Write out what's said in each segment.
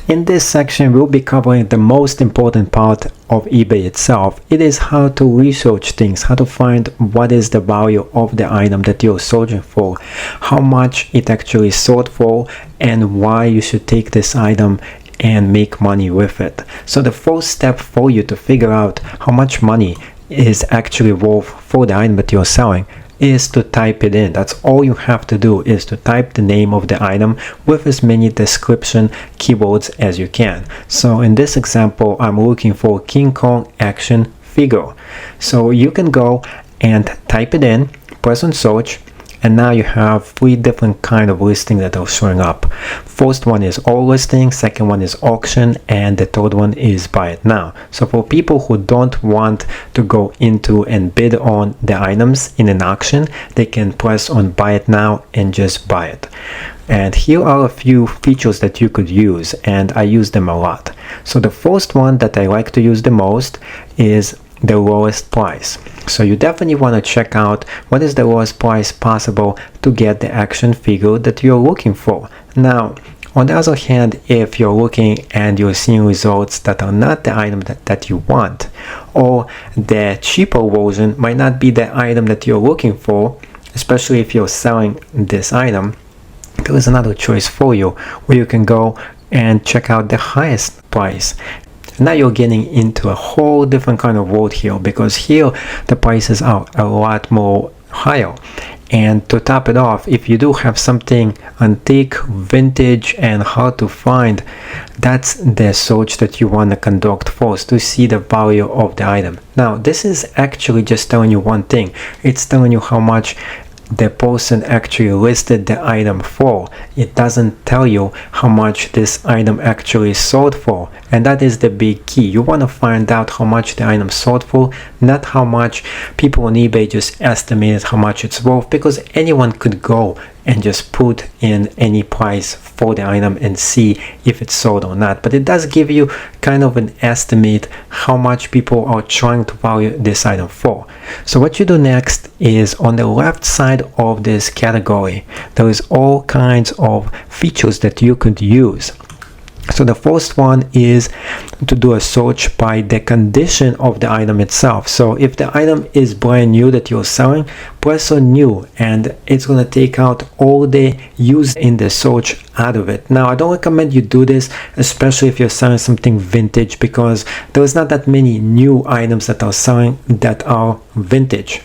In this section, we'll be covering the most important part of eBay itself. It is how to research things, how to find what is the value of the item that you're searching for, how much it actually sold for, and why you should take this item and make money with it. So the first step for you to figure out how much money is actually worth for the item that you're selling is to type it in. That's all you have to do, is to type the name of the item with as many description keywords as you can. So in this example, I'm looking for King Kong action figure. So you can go and type it in, press on search, and now you have 3 different kind of listings that are showing up. First one is all listing, second one is auction, and the third one is buy it now. So for people who don't want to go into and bid on the items in an auction, they can press on buy it now and just buy it. And here are a few features that you could use, and I use them a lot. So the first one that I like to use the most is the lowest price. So you definitely want to check out what is the lowest price possible to get the action figure that you're looking for. Now, on the other hand, if you're looking and you're seeing results that are not the item that you want, or the cheaper version might not be the item that you're looking for, especially if you're selling this item, there is another choice for you where you can go and check out the highest price. Now you're getting into a whole different kind of world here, because here the prices are a lot more higher. And to top it off, if you do have something antique, vintage, and hard to find, that's the search that you want to conduct first to see the value of the item. Now this is actually just telling you one thing. It's telling you how much the person actually listed the item for. It doesn't tell you how much this item actually sold for, and that is the big key. You want to find out how much the item sold for, not how much people on eBay just estimated how much it's worth, because anyone could go and just put in any price for the item and see if it's sold or not. But it does give you kind of an estimate how much people are trying to value this item for. So what you do next is, on the left side of this category, there is all kinds of features that you could use. So the first one is to do a search by the condition of the item itself. So if the item is brand new that you're selling, press on new, and it's going to take out all the used in the search out of it. Now I don't recommend you do this, especially if you're selling something vintage, because there's not that many new items that are selling that are vintage.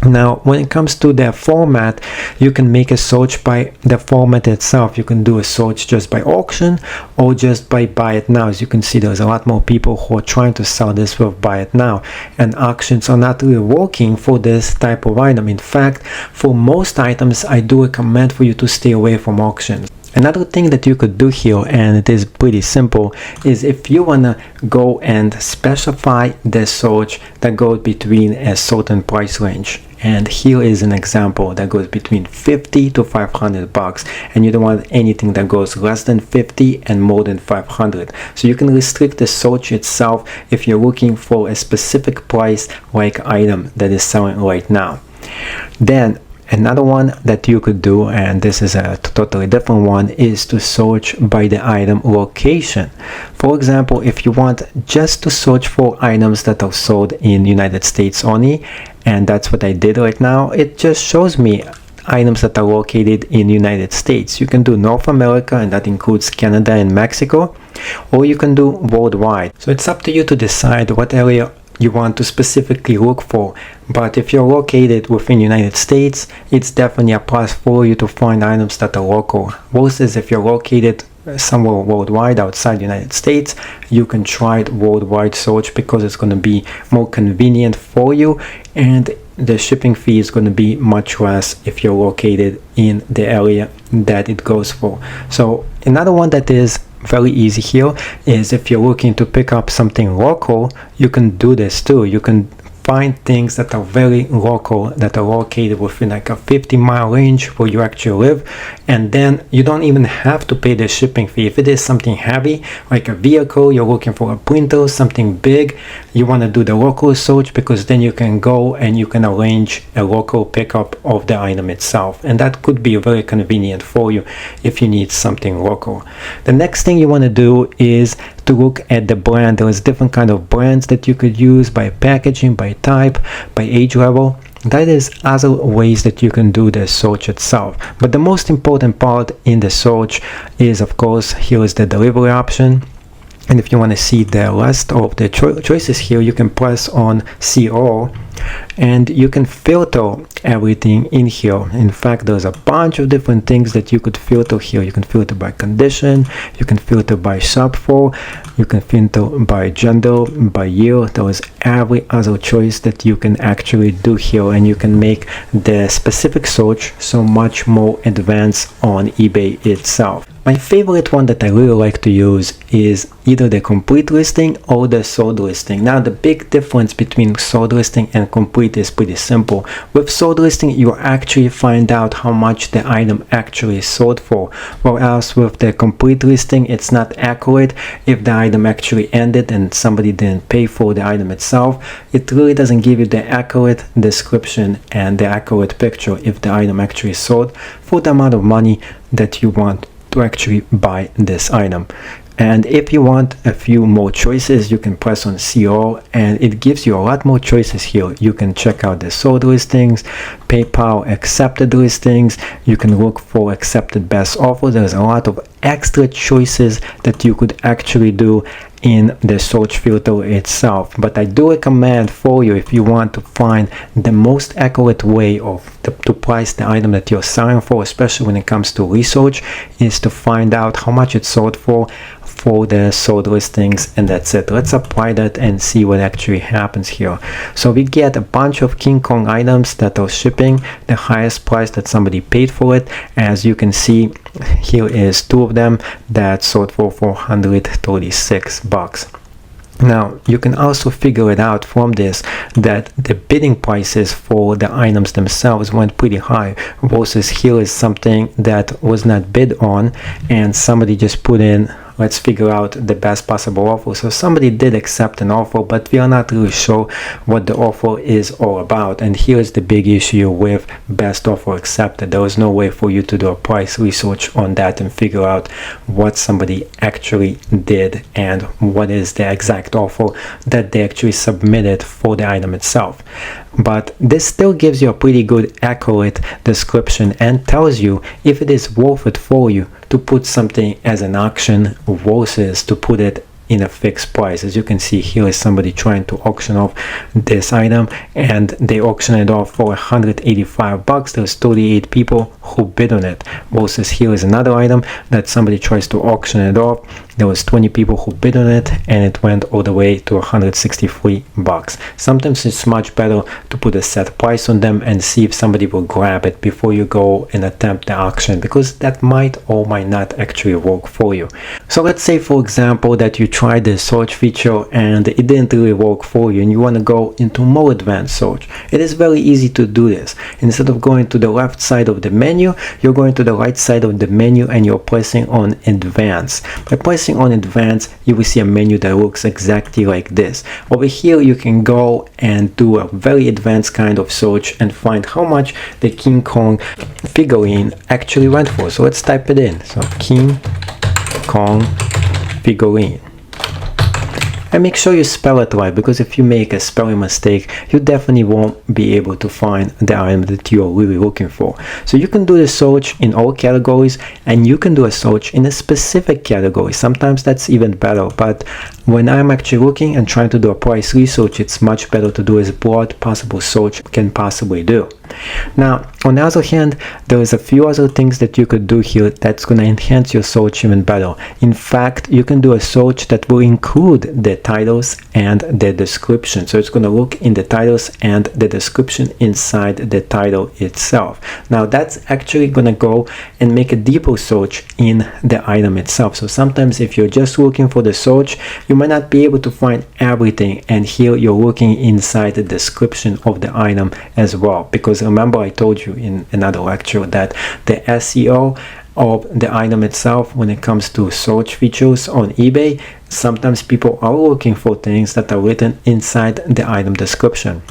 Now when it comes to the format, you can make a search by the format itself. You can do a search just by auction or just by buy it now. As you can see, there's a lot more people who are trying to sell this with buy it now, and auctions are not really working for this type of item. In fact, for most items, I do recommend for you to stay away from auctions. Another thing that you could do here, and it is pretty simple, is if you want to go and specify the search that goes between a certain price range. And here is an example that goes between 50 to 500 bucks, and you don't want anything that goes less than 50 and more than 500. So you can restrict the search itself if you're looking for a specific price like item that is selling right now. Then another one that you could do, and this is a totally different one, is to search by the item location. For example, if you want just to search for items that are sold in United States only, and that's what I did right now, it just shows me items that are located in United States. You can do North America, and that includes Canada and Mexico, or you can do worldwide. So it's up to you to decide what area you want to specifically look for. But if you're located within United States, it's definitely a plus for you to find items that are local. Versus if you're located somewhere worldwide outside United States, you can try worldwide search, because it's going to be more convenient for you, and the shipping fee is going to be much less if you're located in the area that it goes for. So another one that is very easy here is, if you're looking to pick up something local, you can do this too. You can find things that are very local, that are located within like a 50-mile range where you actually live, and then you don't even have to pay the shipping fee. If it is something heavy, like a vehicle, you're looking for a printer, something big, you want to do the local search, because then you can go and you can arrange a local pickup of the item itself, and that could be very convenient for you if you need something local. The next thing you want to do is to look at the brand. There is different kind of brands that you could use by packaging, by type, by age level. That is other ways that you can do the search itself. But the most important part in the search is, of course, here is the delivery option. And if you want to see the list of the choices here, you can press on see all, and you can filter everything in here. In fact, there's a bunch of different things that you could filter here. You can filter by condition, you can filter by shop for, you can filter by gender, by year. There is every other choice that you can actually do here, and you can make the specific search so much more advanced on eBay itself. My favorite one that I really like to use is either the complete listing or the sold listing. Now, the big difference between sold listing and complete is pretty simple. With sold listing, you actually find out how much the item actually sold for, whereas with the complete listing, it's not accurate. If the item actually ended and somebody didn't pay for the item itself, it really doesn't give you the accurate description and the accurate picture if the item actually sold for the amount of money that you want to actually buy this item. And if you want a few more choices, you can press on see all, and it gives you a lot more choices here. You can check out the sold listings, PayPal accepted listings, you can look for accepted best offer. There's a lot of extra choices that you could actually do in the search filter itself. But I do recommend for you, if you want to find the most accurate way to price the item that you're selling for, especially when it comes to research, is to find out how much it sold for the sold listings, and that's it. Let's apply that and see what actually happens here. So we get a bunch of King Kong items that are shipping, the highest price that somebody paid for it. As you can see, here is 2 of them that sold for $436. Now, you can also figure it out from this that the bidding prices for the items themselves went pretty high, versus here is something that was not bid on and somebody just put in, let's figure out the best possible offer. So somebody did accept an offer, but we are not really sure what the offer is all about. And here is the big issue with best offer accepted. There was no way for you to do a price research on that and figure out what somebody actually did and what is the exact offer that they actually submitted for the item itself. But this still gives you a pretty good accurate description and tells you if it is worth it for you to put something as an auction versus to put it in a fixed price. As you can see, here is somebody trying to auction off this item, and they auction it off for $185. There's 38 people who bid on it, versus here is another item that somebody tries to auction it off. There was 20 people who bid on it, and it went all the way to $163. Sometimes it's much better to put a set price on them and see if somebody will grab it before you go and attempt the auction, because that might or might not actually work for you. So let's say, for example, that you tried the search feature and it didn't really work for you, and you want to go into more advanced search. It is very easy to do this. Instead of going to the left side of the menu, you're going to the right side of the menu and you're pressing on advanced. By pressing on advanced, you will see a menu that looks exactly like this. Over here, you can go and do a very advanced kind of search and find how much the King Kong figurine actually went for. So let's type it in. So King Kong figurine. And make sure you spell it right, because if you make a spelling mistake, you definitely won't be able to find the item that you're really looking for. So you can do the search in all categories, and you can do a search in a specific category. Sometimes that's even better, but when I'm actually looking and trying to do a price research, it's much better to do as broad possible search can possibly do. Now, on the other hand, there is a few other things that you could do here that's going to enhance your search even better. In fact, you can do a search that will include the titles and the description. So it's going to look in the titles and the description inside the title itself. Now that's actually going to go and make a deeper search in the item itself. So sometimes if you're just looking for the search, you might not be able to find everything, and here you're looking inside the description of the item as well, because remember I told you in another lecture that the SEO of the item itself, when it comes to search features on eBay, sometimes people are looking for things that are written inside the item description.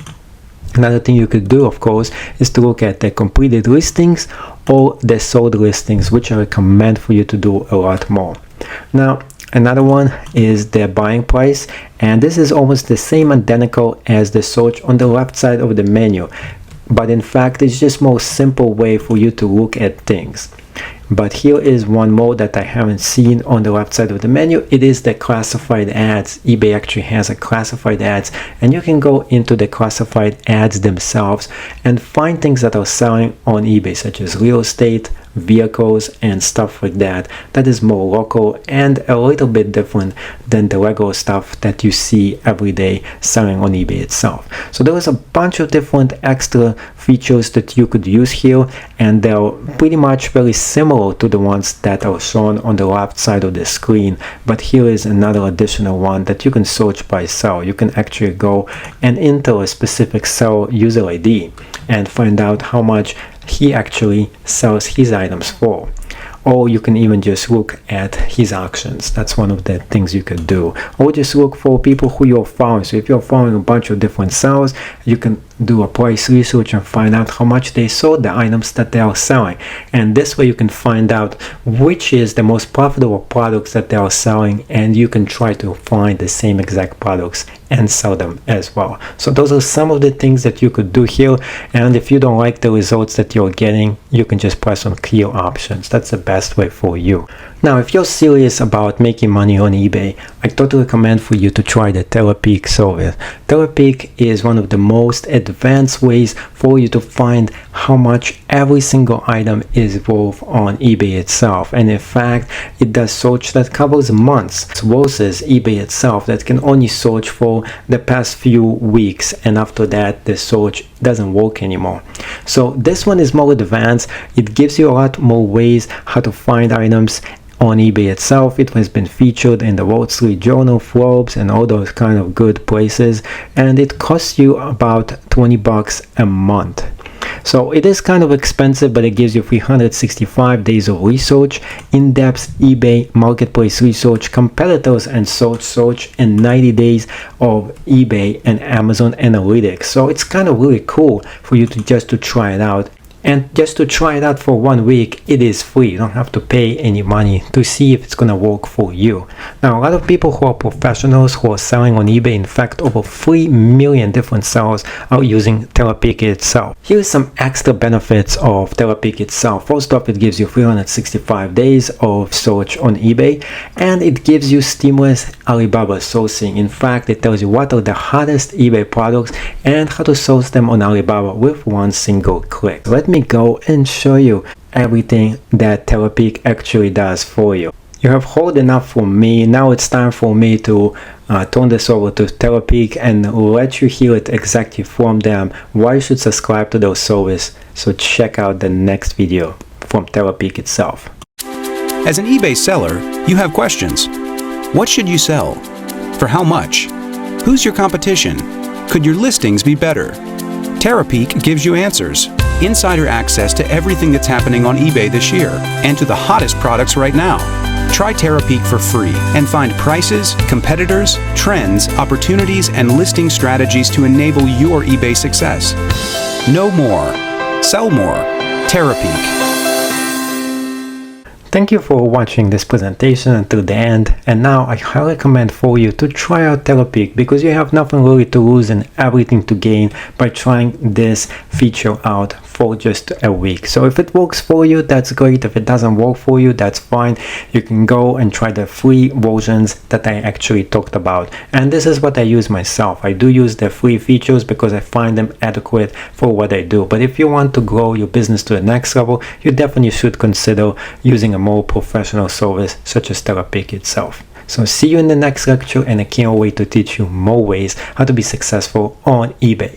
Another thing you could do, of course, is to look at the completed listings or the sold listings, which I recommend for you to do a lot more. Now, another one is the buying price, and this is almost the same identical as the search on the left side of the menu, but in fact it's just more simple way for you to look at things. But here is one more that I haven't seen on the left side of the menu. It is the classified ads. eBay actually has a classified ads, and you can go into the classified ads themselves and find things that are selling on eBay, such as real estate, vehicles, and stuff like that. That is more local and a little bit different than the regular stuff that you see every day selling on eBay itself. So there is a bunch of different extra features that you could use here, and they're pretty much very similar to the ones that are shown on the left side of the screen. But here is another additional one that you can search by seller. You can actually go and enter a specific seller user ID and find out how much he actually sells his items for. Or you can even just look at his auctions. That's one of the things you could do. Or just look for people who you're following. So if you're following a bunch of different sellers, you can do a price research and find out how much they sold the items that they are selling. And this way you can find out which is the most profitable products that they are selling, and you can try to find the same exact products and sell them as well. So those are some of the things that you could do here. And if you don't like the results that you're getting, you can just press on clear options. That's the best way for you. Now, if you're serious about making money on eBay, I totally recommend for you to try the Terapeak service. Terapeak is one of the most advanced ways for you to find how much every single item is worth on eBay itself. And in fact, it does search that covers months versus eBay itself that can only search for the past few weeks, and after that the search doesn't work anymore. So this one is more advanced. It gives you a lot more ways how to find items on eBay itself. It has been featured in the Wall Street Journal, Forbes, and all those kind of good places, and it costs you about $20 a month. So it is kind of expensive, but it gives you 365 days of research, in-depth eBay marketplace research, competitors and search, and 90 days of eBay and Amazon analytics. So it's kind of really cool for you to just to try it out. And just to try it out for 1 week, it is free. You don't have to pay any money to see if it's gonna work for you. Now, a lot of people who are professionals who are selling on eBay, in fact, over 3 million different sellers are using Terapeak itself. Here's some extra benefits of Terapeak itself. First off, it gives you 365 days of search on eBay, and it gives you seamless Alibaba sourcing. In fact, it tells you what are the hottest eBay products and how to source them on Alibaba with one single click. Let me go and show you everything that Terapeak actually does for you. You have heard enough from me. Now it's time for me to turn this over to Terapeak and let you hear it exactly from them why you should subscribe to their service. So check out the next video from Terapeak itself. As an eBay seller, you have questions. What should you sell? For how much? Who's your competition? Could your listings be better? Terapeak gives you answers. Insider access to everything that's happening on eBay this year and to the hottest products right now. Try Terapeak for free and find prices, competitors, trends, opportunities, and listing strategies to enable your eBay success. Know more. Sell more. Terapeak. Thank you for watching this presentation until the end, and now I highly recommend for you to try out Terapeak because you have nothing really to lose and everything to gain by trying this feature out for just a week. So if it works for you, that's great. If it doesn't work for you, that's fine. You can go and try the free versions that I actually talked about, and this is what I use myself. I do use the free features because I find them adequate for what I do. But if you want to grow your business to the next level, you definitely should consider using a more professional service such as Terapeak itself. So see you in the next lecture, and I can't wait to teach you more ways how to be successful on eBay.